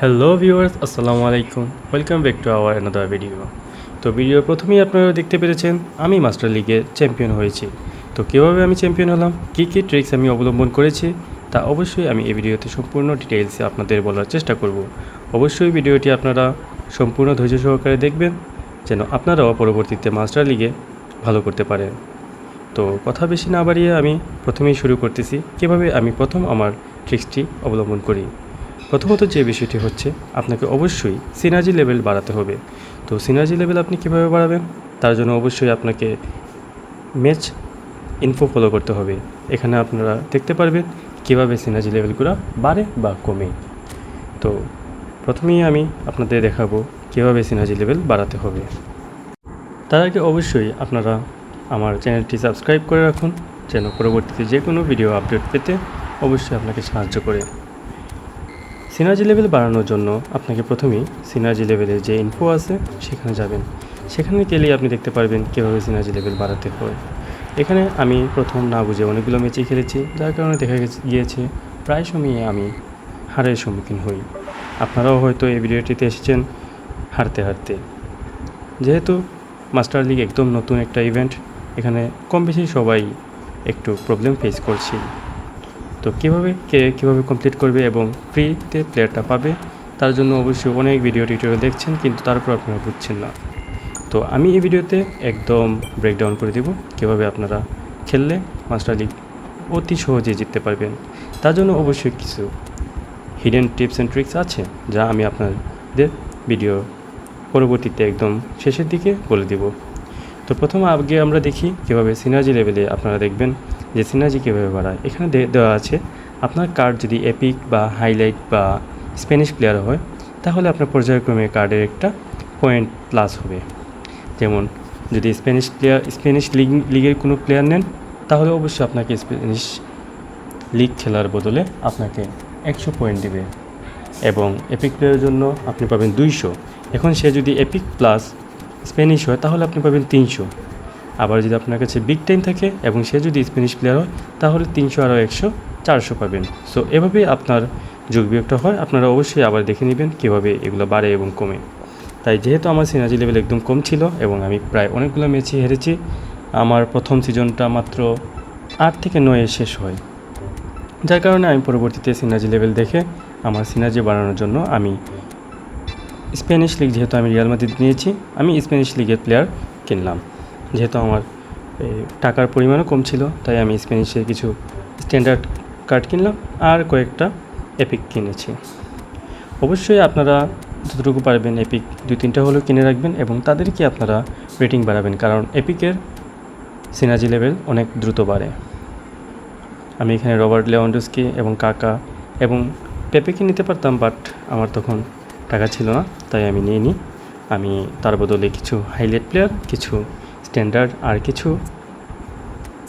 Hello viewers, আসসালামু আলাইকুম। Welcome back to our another video. তো ভিডিওর প্রথমেই আপনারা দেখতে পেরেছেন আমি মাস্টার লিগে চ্যাম্পিয়ন হয়েছি। তো কীভাবে আমি চ্যাম্পিয়ন হলাম, কী কী ট্রিক্স আমি অবলম্বন করেছি, তা অবশ্যই আমি এই ভিডিওতে সম্পূর্ণ ডিটেইলসে আপনাদের বলার চেষ্টা করব। অবশ্যই ভিডিওটি আপনারা সম্পূর্ণ ধৈর্য সহকারে দেখবেন, যেন আপনারাও পরবর্তীতে মাস্টার লিগে ভালো করতে পারেন। তো কথা বেশি না বাড়িয়ে আমি প্রথমেই শুরু করতেছি কীভাবে আমি প্রথম আমার ট্রিক্সটি অবলম্বন করি। প্রথমত যে বিষয়টি হচ্ছে, আপনাকে অবশ্যই সিনার্জি লেভেল বাড়াতে হবে। তো সিনার্জি লেভেল আপনি কীভাবে বাড়াবেন, তার জন্য অবশ্যই আপনাকে ম্যাচ ইনফো ফলো করতে হবে। এখানে আপনারা দেখতে পারবেন কীভাবে সিনার্জি লেভেলগুলো বাড়ে বা কমে। তো প্রথমেই আমি আপনাদের দেখাবো কীভাবে সিনার্জি লেভেল বাড়াতে হবে। তার আগে অবশ্যই আপনারা আমার চ্যানেলটি সাবস্ক্রাইব করে রাখুন, যেন পরবর্তীতে যে কোনো ভিডিও আপডেট পেতে অবশ্যই আপনাকে সাহায্য করে। সিনার্জি লেভেল বাড়ানোর জন্য আপনাকে প্রথমেই সিনার্জি লেভেলের যে ইনফো আছে সেখানে যাবেন। সেখানে গেলেই আপনি দেখতে পারবেন কীভাবে সিনার্জি লেভেল বাড়াতে হয়। এখানে আমি প্রথম না বুঝে অনেকগুলো ম্যাচই খেলেছি, যার কারণে দেখা গিয়েছে প্রায় সময়ই আমি হারের সম্মুখীন হই। আপনারাও হয়তো এই ভিডিওটিতে এসেছেন হারতে হারতে। যেহেতু মাস্টার লিগ একদম নতুন একটা ইভেন্ট, এখানে কম বেশি সবাই একটু প্রবলেম ফেস করছি। তো কীভাবে কমপ্লিট করবে এবং ফ্রিতে প্লেয়ারটা পাবে, তার জন্য অবশ্যই অনেক ভিডিও টিউটোরিয়াল দেখছেন, কিন্তু তারপর আপনারা বুঝছেন না। তো আমি এই ভিডিওতে একদম ব্রেকডাউন করে দেব কীভাবে আপনারা খেললে মাস্টার লিগ অতি সহজেই জিততে পারবেন। তার জন্য অবশ্যই কিছু হিডেন টিপস অ্যান্ড ট্রিক্স আছে, যা আমি আপনাদের ভিডিও পরবর্তীতে একদম শেষের দিকে বলে দেব। তো প্রথম আগে আমরা দেখি কীভাবে সিনার্জি লেভেলে আপনারা দেখবেন যে সিনার্জি কীভাবে বাড়ায়। এখানে দেওয়া আছে আপনার কার্ড যদি এপিক বা হাইলাইট বা স্প্যানিশ প্লেয়ার হয়, তাহলে আপনার পর্যায়ক্রমে কার্ডের একটা পয়েন্ট প্লাস হবে। যেমন যদি স্প্যানিশ লিগের কোনো প্লেয়ার নেন, তাহলে অবশ্যই আপনাকে স্প্যানিশ লিগ খেলার বদলে আপনাকে 100 পয়েন্ট দেবে, এবং এপিক প্লেয়ারের জন্য আপনি পাবেন 200। এখন সে যদি এপিক প্লাস স্প্যানিশ হয়, তাহলে আপনি পাবেন 300। আবার যদি আপনার কাছে বিগ টাইম থাকে এবং সে যদি স্প্যানিশ প্লেয়ার হয়, তাহলে 300 আরও 100, 400 পাবেন। সো এভাবেই আপনার যোগ বিয়োগটা হয়। আপনারা অবশ্যই আবার দেখে নেবেন কীভাবে এগুলো বাড়ে এবং কমে। তাই যেহেতু আমার সিনার্জি লেভেল একদম কম ছিল এবং আমি প্রায় অনেকগুলো ম্যাচই হেরেছি, আমার প্রথম সিজনটা মাত্র 8 থেকে 9 শেষ হয়, যার কারণে আমি পরবর্তীতে সিনার্জি লেভেল দেখে আমার সিনার্জি বাড়ানোর জন্য আমি স্প্যানিশ লিগ, যেহেতু আমি রিয়াল মাদ্রিদ নিয়েছি, আমি স্প্যানিশ লিগের প্লেয়ার কিনলাম। যেহেতু আমার টাকার পরিমাণও কম ছিল, তাই আমি স্প্যানিশের কিছু স্ট্যান্ডার্ড কার্ড কিনলাম আর কয়েকটা এপিক কিনেছি। অবশ্যই আপনারা যতটুকু পারবেন এপিক 2-3টা হলেও কিনে রাখবেন এবং তাদেরকে আপনারা রেটিং বাড়াবেন, কারণ এপিকের সিনার্জি লেভেল অনেক দ্রুত বাড়ে। আমি এখানে রবার্ট লেভানডস্কি এবং কাকা এবং পেপেকে নিতে পারতাম, বাট আমার তখন টাকা ছিল না, তাই আমি নিইনি। আমি তার বদলে কিছু হাইলাইট প্লেয়ার, কিছু স্ট্যান্ডার্ড আর কিছু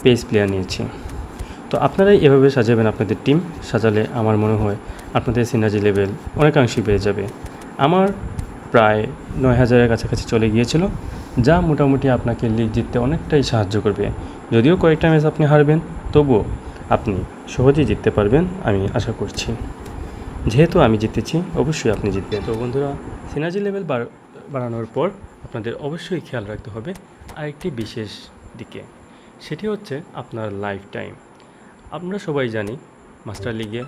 পেস প্লেয়ার নিয়েছি। তো আপনারাই এভাবে সাজাবেন আপনাদের টিম। সাজালে আমার মনে হয় আপনাদের সিনার্জি লেভেল অনেকাংশেই বেড়ে যাবে। আমার প্রায় 9000-এর কাছাকাছি চলে গিয়েছিল, যা মোটামুটি আপনাকে লিগ জিততে অনেকটাই সাহায্য করবে। যদিও কয়েকটা ম্যাচ আপনি হারবেন, তবুও আপনি সহজেই জিততে পারবেন আমি আশা করছি। যেহেতু আমি জিতেছি, অবশ্যই আপনি জিতবেন। তো বন্ধুরা, সিনার্জি লেভেল বাড়ানোর পর আপনাদের অবশ্যই খেয়াল রাখতে হবে আরেকটি বিশেষ দিকে, সেটি হচ্ছে আপনার লাইফ টাইম। আমরা সবাই জানি মাস্টার লিগে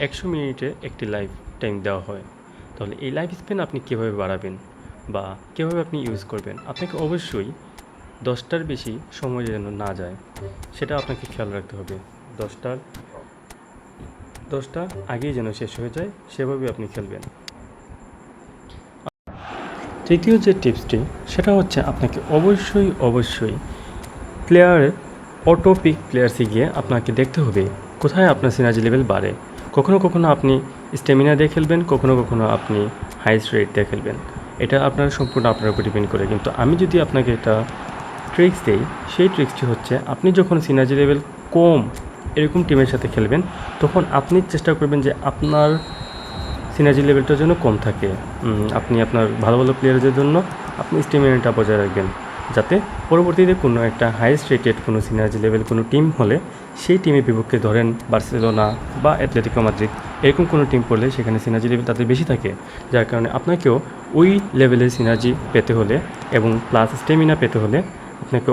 100 মিনিটে একটি লাইফ টাইম দেওয়া হয়। তাহলে এই লাইফ স্প্যান আপনি কীভাবে বাড়াবেন বা কীভাবে আপনি ইউজ করবেন, আপনাকে অবশ্যই 10টার বেশি সময় যেন না যায়, সেটা আপনাকে খেয়াল রাখতে হবে। 10টা আগেই যেন শেষ হয়ে যায়, সেভাবে আপনি খেলবেন। তৃতীয় যে টিপসটি, সেটা হচ্ছে আপনাকে অবশ্যই প্লেয়ারের অটো পিক প্লেয়ার্সে গিয়ে আপনাকে দেখতে হবে কোথায় আপনার সিনার্জি লেভেল বাড়ে। কখনো আপনি স্ট্যামিনা দিয়ে খেলবেন, কখনো আপনি হাইস্ট রেট দিয়ে খেলবেন। এটা সম্পূর্ণ আপনার উপর ডিপেন্ড করে। কিন্তু আমি যদি আপনাকে একটা ট্রিক্স দিই, সেই ট্রিক্সটি হচ্ছে আপনি যখন সিনার্জি লেভেল কম এরকম টিমের সাথে খেলবেন, তখন আপনি চেষ্টা করবেন যে আপনার সিনার্জি লেভেলটার জন্য কম থাকে। আপনি আপনার ভালো প্লেয়ারদের জন্য আপনি স্ট্যামিনাটা বজায় রাখবেন, যাতে পরবর্তীতে কোনো একটা হাইয়েস্ট রেটেড কোনো সিনার্জি লেভেল কোনো টিম হলে সেই টিমের বিপক্ষে, ধরেন বার্সেলোনা বা অ্যাটলেটিকো মাদ্রিদ, এরকম কোনো টিম পড়লে সেখানে সিনার্জি লেভেল তাদের বেশি থাকে, যার কারণে আপনাকেও ওই লেভেলের সিনার্জি পেতে হলে এবং প্লাস স্টেমিনা পেতে হলে আপনাকে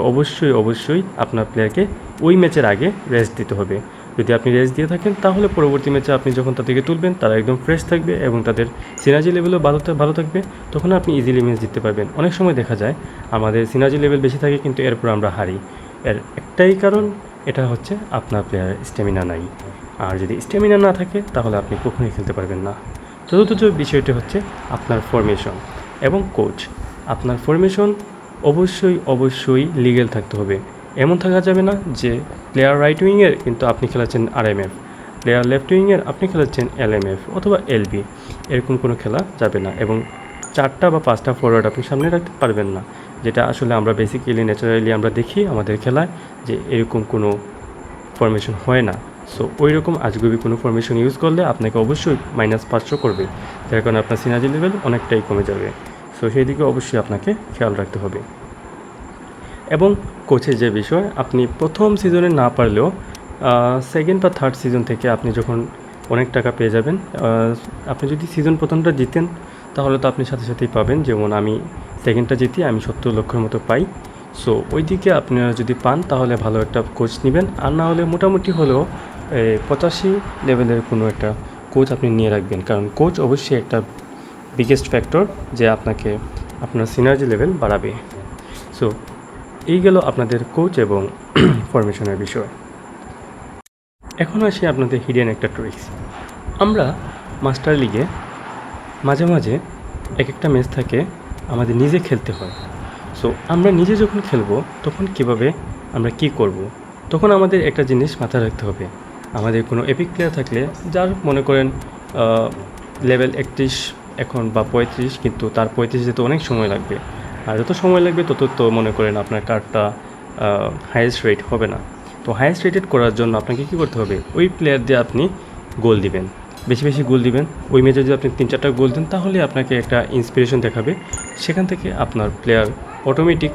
অবশ্যই আপনার প্লেয়ারকে ওই ম্যাচের আগে রেস্ট দিতে হবে। যদি আপনি রেস্ট দিয়ে থাকেন তাহলে পরবর্তী ম্যাচে আপনি যখন তাদেরকে তুলবেন তারা একদম ফ্রেশ থাকবে এবং তাদের সিনার্জি লেভেলও ভালো থাকবে, তখন আপনি ইজিলি ম্যাচ জিততে পারবেন। অনেক সময় দেখা যায় আমাদের সিনার্জি লেভেল বেশি থাকে কিন্তু এরপর আমরা হারি। এর একটাই কারণ, এটা হচ্ছে আপনার প্লেয়ারের স্ট্যামিনা নাই। আর যদি স্ট্যামিনা না থাকে তাহলে আপনি কখনোই খেলতে পারবেন না। চতুর্থ বিষয়টি হচ্ছে আপনার ফরমেশন এবং কোচ। আপনার ফরমেশন অবশ্যই লিগ্যাল থাকতে হবে। এমন থাকা যাবে না যে প্লেয়ার রাইট উইংয়ের কিন্তু আপনি খেলাচ্ছেন আরএমএফ, প্লেয়ার লেফট উইংয়ের আপনি খেলাচ্ছেন এলএমএফ অথবা এলবি, এরকম কোনো খেলা যাবে না। এবং 4টা বা 5টা ফরওয়ার্ড আপনি সামনে রাখতে পারবেন না, যেটা আসলে আমরা বেসিক্যালি ন্যাচারালি আমরা দেখি আমাদের খেলায় যে এরকম কোনো ফরমেশন হয় না। সো ওই রকম আজগুবি কোনো ফরমেশন ইউজ করলে আপনাকে অবশ্যই -500 করবে, যার কারণে আপনার সিনার্জি লেভেল অনেকটাই কমে যাবে। সো সেই দিকে অবশ্যই আপনাকে খেয়াল রাখতে হবে। এবং কোচের যে বিষয়, আপনি প্রথম সিজনে না পারলেও সেকেন্ড বা থার্ড সিজন থেকে আপনি যখন অনেক টাকা পেয়ে যাবেন, আপনি যদি সিজন প্রথমটা জিতেন তাহলে তো আপনি সাথেই পাবেন। যেমন আমি সেকেন্ডটা জিতি, আমি 70 লক্ষের মতো পাই। সো ওই দিকে আপনারা যদি পান তাহলে ভালো একটা কোচ নেবেন, আর না হলে মোটামুটি হলেও 85 লেভেলের কোনো একটা কোচ আপনি নিয়ে রাখবেন, কারণ কোচ অবশ্যই একটা বিগেস্ট ফ্যাক্টর যে আপনাকে আপনার সিনার্জি লেভেল বাড়াবে। সো এই গেল আপনাদের কোচ এবং ফরমেশনের বিষয়। এখন আসি আপনাদের হিডেন একটা ট্রিক্স। আমরা মাস্টার লিগে মাঝে মাঝে একটা ম্যাচ থাকে আমাদের নিজে খেলতে হয়। সো আমরা নিজে যখন খেলবো তখন কিভাবে আমরা কি করব, তখন আমাদের একটা জিনিস মাথায় রাখতে হবে। আমাদের কোনো এপিক প্লেয়ার থাকলে, যার মনে করেন লেভেল 31 এখন বা 35, কিন্তু তার 35 যেতে অনেক সময় লাগবে, আর যত সময় লাগবে তত তো মনে করেন আপনার কার্ডটা হাইয়েস্ট রেট হবে না। তো হাইয়েস্ট রেটেড করার জন্য আপনাকে কী করতে হবে, ওই প্লেয়ার দিয়ে আপনি গোল দিবেন, বেশি গোল দিবেন। ওই ম্যাচে যদি আপনি 3-4টা গোল দেন তাহলে আপনাকে একটা ইন্সপিরেশন দেখাবে, সেখান থেকে আপনার প্লেয়ার অটোমেটিক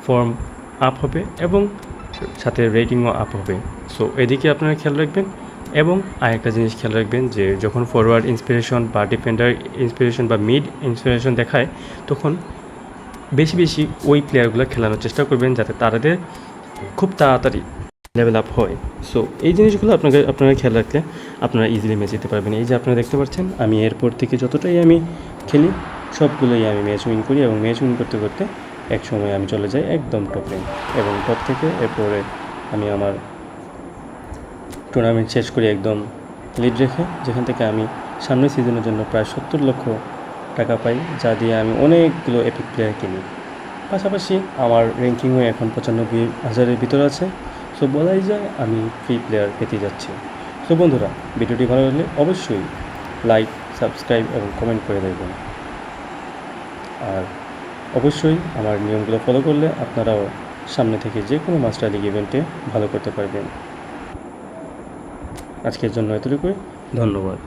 ফর্ম আপ হবে এবং সাথে রেটিংও আপ হবে। সো এদিকে আপনারা খেয়াল রাখবেন। এবং আরেকটা জিনিস খেয়াল রাখবেন যে যখন ফরওয়ার্ড ইন্সপিরেশন বা ডিফেন্ডার ইন্সপিরেশন বা মিড ইন্সপিরেশন দেখায়, তখন বেশি ওই প্লেয়ারগুলো খেলানোর চেষ্টা করবেন যাতে তাদের খুব তাড়াতাড়ি লেভেল আপ হয়। সো এই জিনিসগুলো আপনারা খেয়াল রাখলে আপনারা ইজিলি ম্যাচ জিততে পারবেন। এই যে আপনারা দেখতে পাচ্ছেন, আমি এরপর থেকে যতটাই আমি খেলি সবগুলোই আমি ম্যাচ উইন করি, এবং ম্যাচ উইন করতে করতে এক সময় আমি চলে যাই একদম টপ র্যাঙ্ক, এবং টপ থেকে এরপরে আমি আমার টুর্নামেন্ট শেষ করি একদম লিড রেখে, যেখান থেকে আমি সামনের সিজনের জন্য প্রায় 70 লক্ষ টাকা পাই, যা দিয়ে আমি অনেকগুলো এপিক প্লেয়ার কিনি। পাশাপাশি আমার র্যাঙ্কিংও এখন 95,000-এর ভিতরে আছে। সো বলাই যায় আমি ফ্রি প্লেয়ার পেতে যাচ্ছি। সো বন্ধুরা, ভিডিওটি ভালো লাগলে অবশ্যই লাইক, সাবস্ক্রাইব এবং কমেন্ট করে দেবেন। আর অবশ্যই আমার নিয়মগুলো ফলো করলে আপনারাও সামনে থেকে যে কোনো মাস্টার লিগ ইভেন্টে ভালো করতে পারবেন। আজকের জন্য এতটুকুই, ধন্যবাদ।